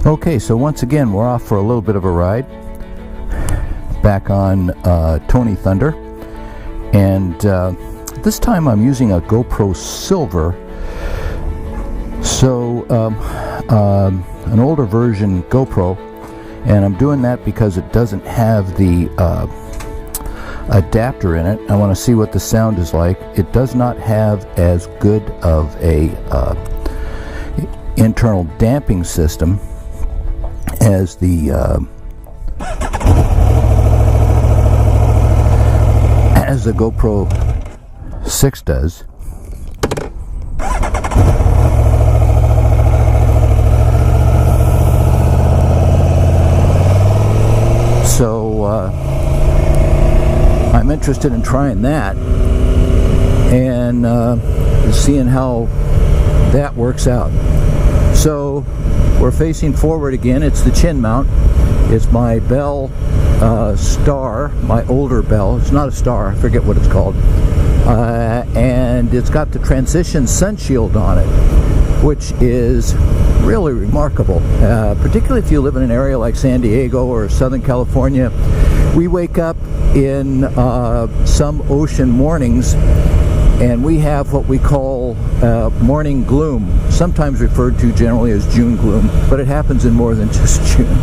Okay, so once again we're off for a little bit of a ride back on Tony Thunder, and this time I'm using a GoPro Silver, so an older version GoPro, and I'm doing that because it doesn't have the adapter in it. I want to see what the sound is like. It does not have as good of a internal damping system as the GoPro 6 does. So I'm interested in trying that and seeing how that works out. So we're facing forward again. It's the chin mount. It's my Bell Star, my older Bell. It's not a Star, I forget what it's called. And it's got the transition sun shield on it, which is really remarkable, particularly if you live in an area like San Diego or Southern California. We wake up in some ocean mornings and we have what we call morning gloom, sometimes referred to generally as June gloom, but it happens in more than just June.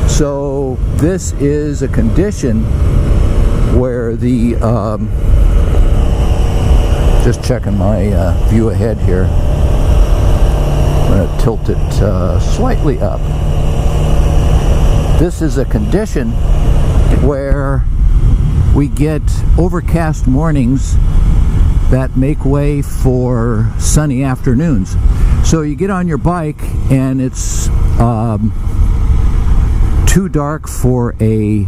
So this is a condition where the, just checking my view ahead here, I'm going to tilt it slightly up. This is a condition where we get overcast mornings that make way for sunny afternoons. So you get on your bike and it's too dark for a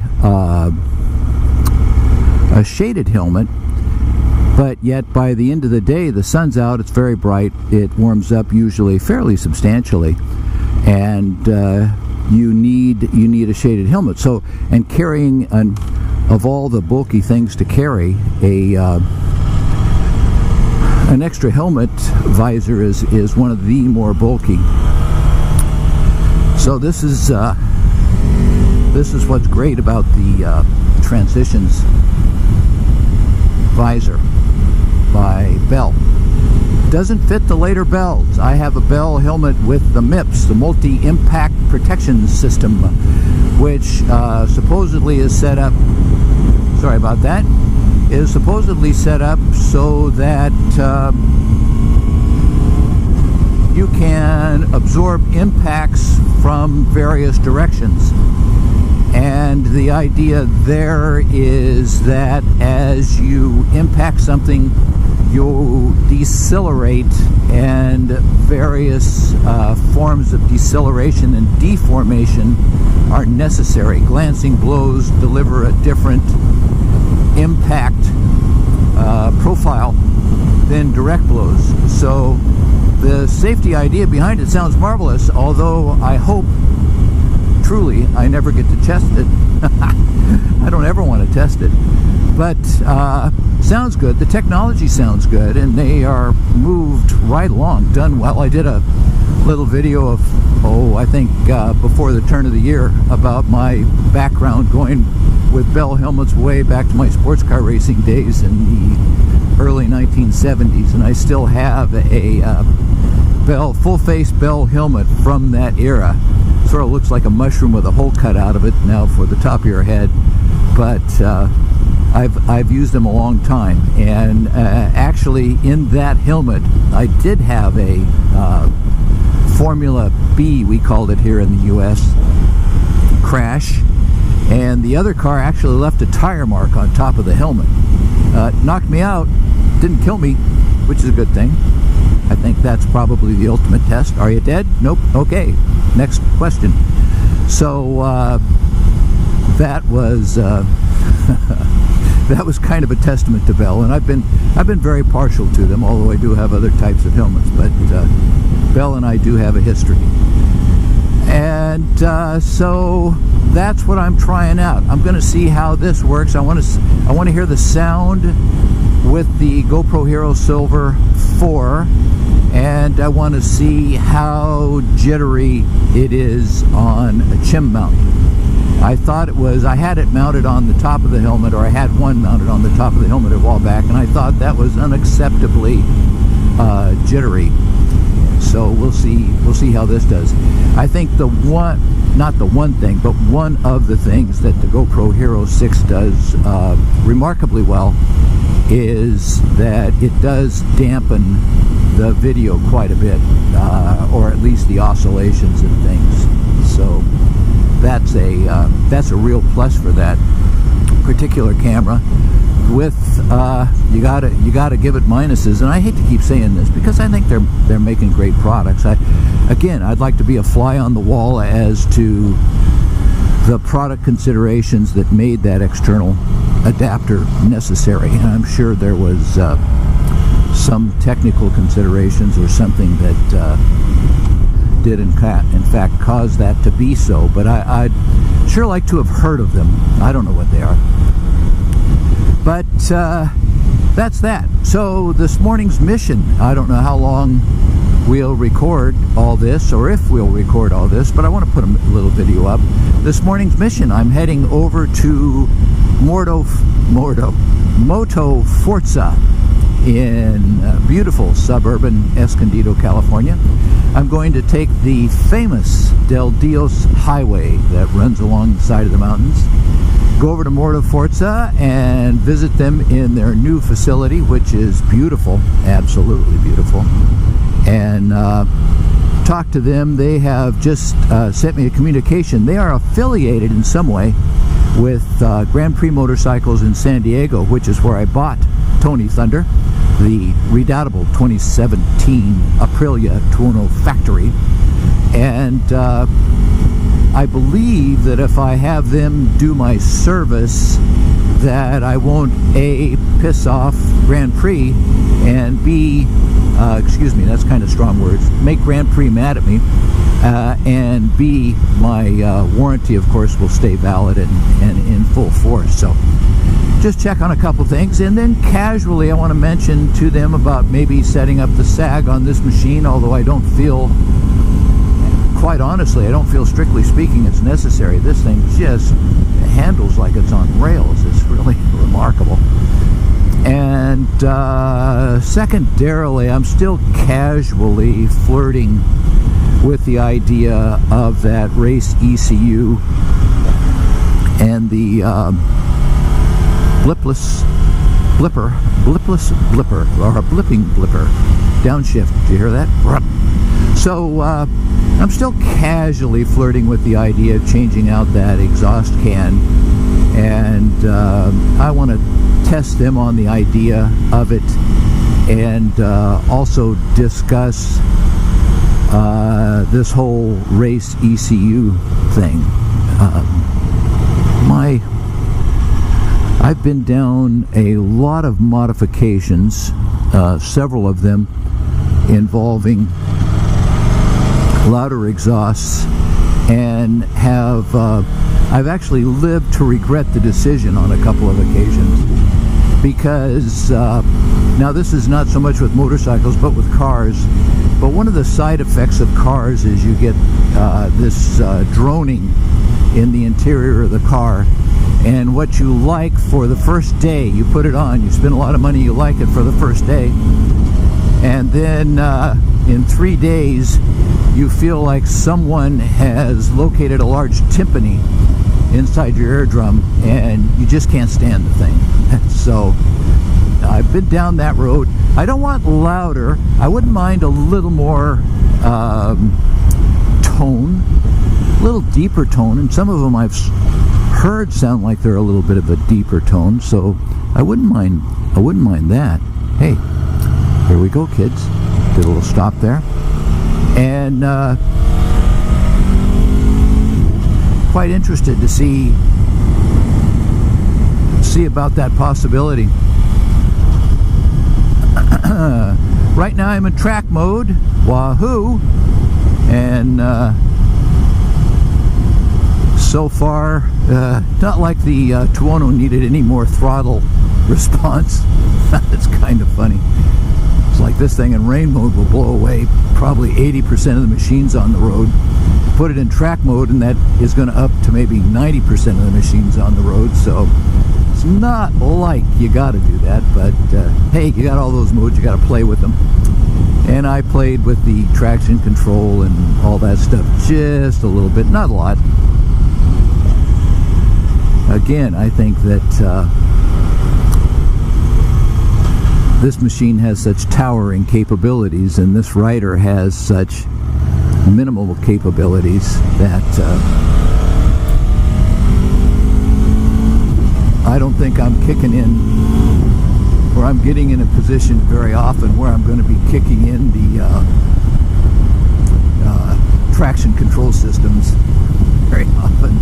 shaded helmet, but yet by the end of the day the sun's out, it's very bright, it warms up usually fairly substantially, and you need a shaded helmet. So, and carrying of all the bulky things to carry, an extra helmet visor is one of the more bulky. So this is what's great about the Transitions visor by Bell. Doesn't fit the later Bells. I have a Bell helmet with the MIPS, the Multi-Impact Protection System, which supposedly is set up, sorry about that, is supposedly set up so that you can absorb impacts from various directions. And the idea there is that as you impact something, you decelerate, and various forms of deceleration and deformation are necessary. Glancing blows deliver a different impact profile than direct blows. So the safety idea behind it sounds marvelous, although I hope truly I never get to test it. I don't ever want to test it, but sounds good. The technology sounds good, and they are moved right along, done well. I did a little video of, I think before the turn of the year, about my background going with Bell helmets way back to my sports car racing days in the early 1970s, and I still have a Bell, full-face Bell helmet from that era. Sort of looks like a mushroom with a hole cut out of it now for the top of your head, but I've used them a long time. And actually in that helmet I did have a Formula B, we called it here in the US, crash, and the other car actually left a tire mark on top of the helmet. Knocked me out, didn't kill me, which is a good thing. I think that's probably the ultimate test. Are you dead? Nope. Okay, next question. So that was that was kind of a testament to Bell, and I've been very partial to them, although I do have other types of helmets, but Bell and I do have a history. And so that's what I'm trying out. I'm going to see how this works. I want to hear the sound with the GoPro Hero Silver 4 and I want to see how jittery it is on a chim mount. I thought it was, I had it mounted on the top of the helmet, or I had one mounted on the top of the helmet a while back, and I thought that was unacceptably jittery. So we'll see how this does. I think not the one thing, but one of the things that the GoPro Hero 6 does remarkably well is that it does dampen the video quite a bit, or at least the oscillations and things. So that's a real plus for that particular camera. With you gotta give it minuses, and I hate to keep saying this because I think they're making great products. I'd like to be a fly on the wall as to the product considerations that made that external adapter necessary, and I'm sure there was some technical considerations or something that did in fact cause that to be so, but I'd sure like to have heard of them. I don't know what they are. But that's that. So this morning's mission, I don't know how long we'll record all this, or if we'll record all this, but I want to put a little video up. This morning's mission, I'm heading over to Motoforza in beautiful suburban Escondido, California. I'm going to take the famous Del Dios highway that runs along the side of the mountains, go over to Motoforza and visit them in their new facility, which is beautiful, absolutely beautiful, and talk to them. They have just sent me a communication. They are affiliated in some way with Grand Prix Motorcycles in San Diego, which is where I bought Tony Thunder, the redoubtable 2017 Aprilia Tuono factory. And I believe that if I have them do my service, that I won't A, piss off Grand Prix, and B, excuse me, that's kind of strong words, make Grand Prix mad at me, and B, my warranty, of course, will stay valid and in full force. So just check on a couple things, and then casually I want to mention to them about maybe setting up the sag on this machine, although I don't feel, quite honestly, I don't feel, strictly speaking, it's necessary. This thing just handles like it's on rails. It's really remarkable. And secondarily, I'm still casually flirting with the idea of that race ECU and the blipless blipper, or a blipping blipper, downshift. Did you hear that? So I'm still casually flirting with the idea of changing out that exhaust can, and I want to test them on the idea of it, and also discuss this whole race ECU thing. I've been down a lot of modifications, several of them involving louder exhausts, and I've actually lived to regret the decision on a couple of occasions, because now this is not so much with motorcycles but with cars, but one of the side effects of cars is you get this droning in the interior of the car, and what you like for the first day, you put it on, you spend a lot of money, you like it for the first day, and then in 3 days you feel like someone has located a large timpani inside your eardrum, and you just can't stand the thing. So I've been down that road. I don't want louder. I wouldn't mind a little more tone, a little deeper tone, and some of them I've heard sound like they're a little bit of a deeper tone, so I wouldn't mind that. Hey, here we go, kids. Did a little stop there. And quite interested to see about that possibility. Right now I'm in track mode, wahoo, and so far not like the Tuono needed any more throttle response. That's kind of funny. It's like this thing in rain mode will blow away probably 80% of the machines on the road. Put it in track mode and that is going to up to maybe 90% of the machines on the road. So it's not like you got to do that, but hey, you got all those modes, you got to play with them. And I played with the traction control and all that stuff just a little bit, not a lot. Again, I think that this machine has such towering capabilities and this rider has such minimal capabilities that I don't think I'm kicking in, or I'm getting in a position very often where I'm going to be kicking in the traction control systems very often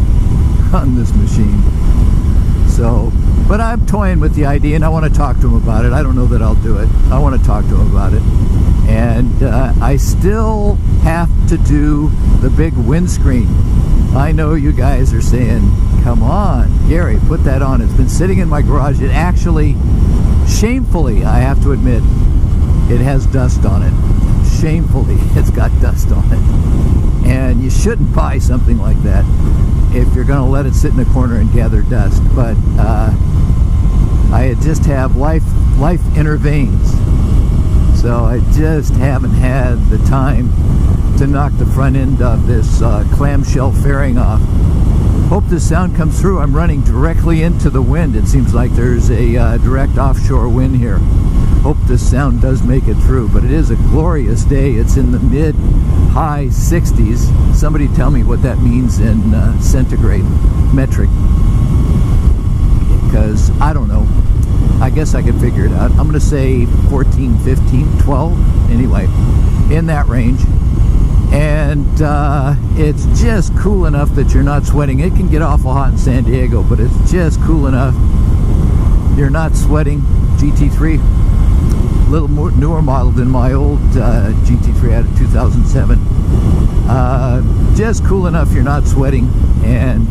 on this machine. So, but I'm toying with the idea and I want to talk to him about it. I don't know that I'll do it. I want to talk to him about it. And I still have to do the big windscreen. I know you guys are saying, come on, Gary, put that on. It's been sitting in my garage. It actually, shamefully, I have to admit, it has dust on it. Shamefully, it's got dust on it. And you shouldn't buy something like that if you're going to let it sit in a corner and gather dust. But I just have life intervenes. So I just haven't had the time to knock the front end of this clamshell fairing off. Hope this sound comes through. I'm running directly into the wind. It seems like there's a direct offshore wind here. Hope this sound does make it through, but it is a glorious day. It's in the mid-high 60s. Somebody tell me what that means in centigrade, metric, because I don't know. I guess I could figure it out. I'm going to say 14, 15, 12, anyway, in that range. And it's just cool enough that you're not sweating. It can get awful hot in San Diego, but it's just cool enough you're not sweating. GT3, a little more newer model than my old GT3 out of 2007. Just cool enough you're not sweating, and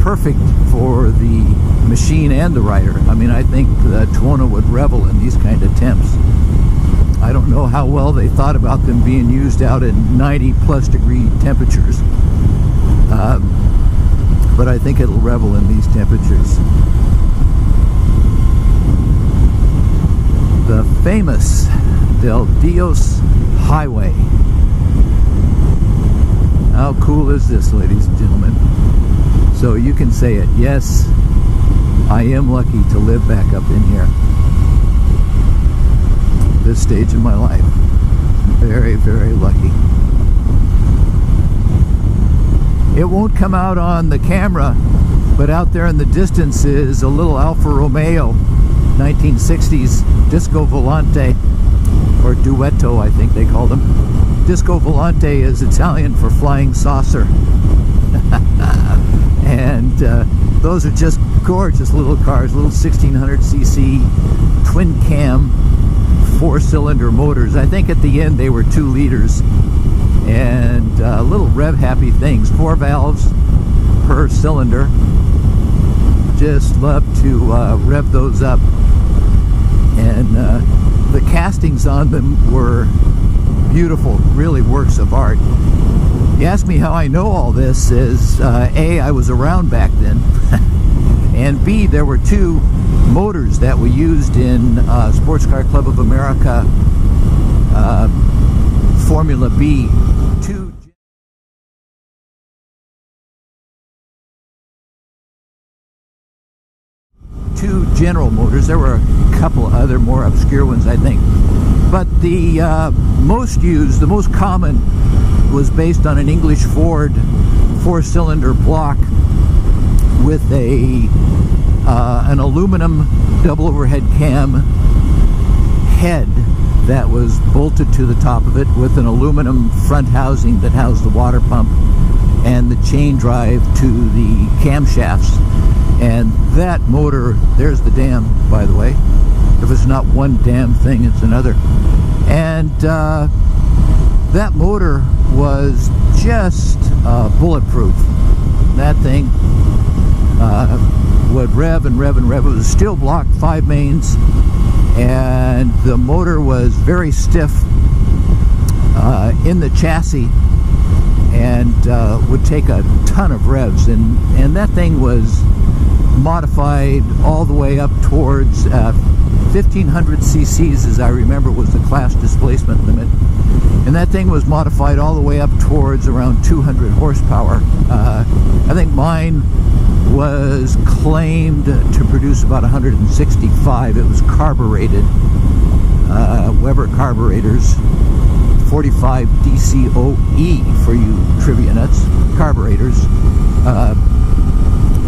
perfect for the machine and the rider. I mean, I think the Tuono would revel in these kind of temps. I don't know how well they thought about them being used out at 90+ degree temperatures, but I think it'll revel in these temperatures. The famous Del Dios Highway. How cool is this, ladies and gentlemen? So you can say it. Yes, I am lucky to live back up in here. This stage of my life. Very, very lucky. It won't come out on the camera, but out there in the distance is a little Alfa Romeo 1960s Disco Volante, or Duetto, I think they call them. Disco Volante is Italian for flying saucer. And those are just gorgeous little cars, little 1600cc twin cam 4-cylinder motors. I think at the end they were 2 liters, and little rev happy things, 4 valves per cylinder. Just love to rev those up, and the castings on them were beautiful, really works of art. You ask me how I know all this is, A, I was around back then, and B, there were 2 motors that we used in Sports Car Club of America Formula B. 2 general motors. There were a couple other more obscure ones, I think, but the most used, the most common, was based on an English Ford 4-cylinder block with an aluminum double overhead cam head that was bolted to the top of it, with an aluminum front housing that housed the water pump and the chain drive to the camshafts. And that motor, there's the dam, by the way. If it's not one damn thing, it's another. And that motor was just bulletproof. That thing would rev and rev and rev. It was a steel block, 5 mains, and the motor was very stiff in the chassis, and would take a ton of revs, and that thing was modified all the way up towards 1500 cc's, as I remember, was the class displacement limit, and that thing was modified all the way up towards around 200 horsepower. I think mine was claimed to produce about 165. It was carbureted, Weber carburetors, 45 DCOE for you trivia nuts, carburetors.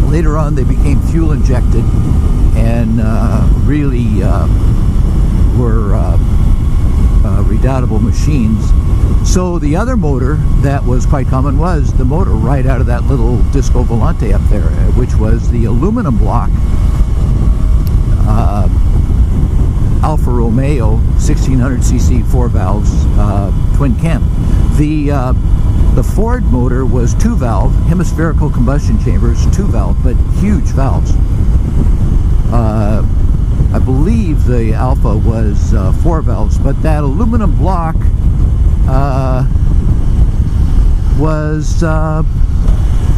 Later on they became fuel injected, and really were redoubtable machines. So the other motor that was quite common was the motor right out of that little Disco Volante up there, which was the aluminum block Alfa Romeo 1600cc 4 valves twin cam. The Ford motor was 2 valve, hemispherical combustion chambers, 2 valve, but huge valves. I believe the Alfa was 4 valves, but that aluminum block was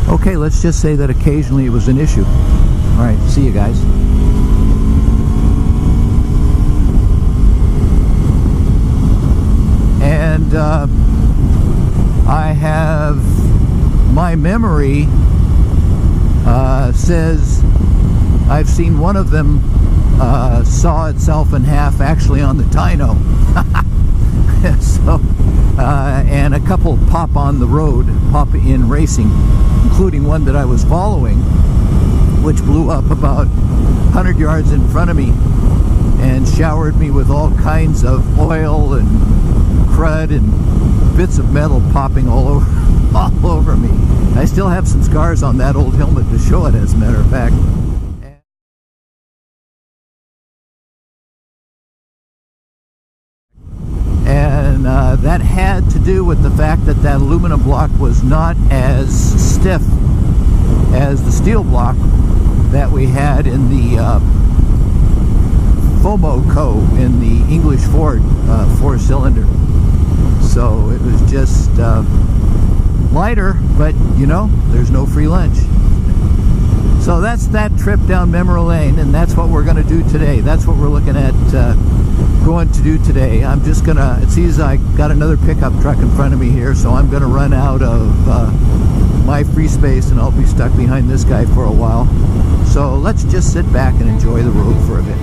okay, let's just say that occasionally it was an issue. All right, see you guys. And I have, my memory says I've seen one of them saw itself in half actually on the dyno. So, and a couple pop on the road, pop in racing, including one that I was following, which blew up about 100 yards in front of me and showered me with all kinds of oil and crud and bits of metal popping all over me. I still have some scars on that old helmet to show it, as a matter of fact. And that had to do with the fact that that aluminum block was not as stiff as the steel block that we had in the FOMO-CO in the English Ford 4-cylinder. So it was just lighter, but you know, there's no free lunch. So that's that trip down memory lane, and that's what we're going to do today. That's what we're looking at going to do today. I'm just going to, it seems I got another pickup truck in front of me here, so I'm going to run out of my free space, and I'll be stuck behind this guy for a while. So let's just sit back and enjoy the road for a bit.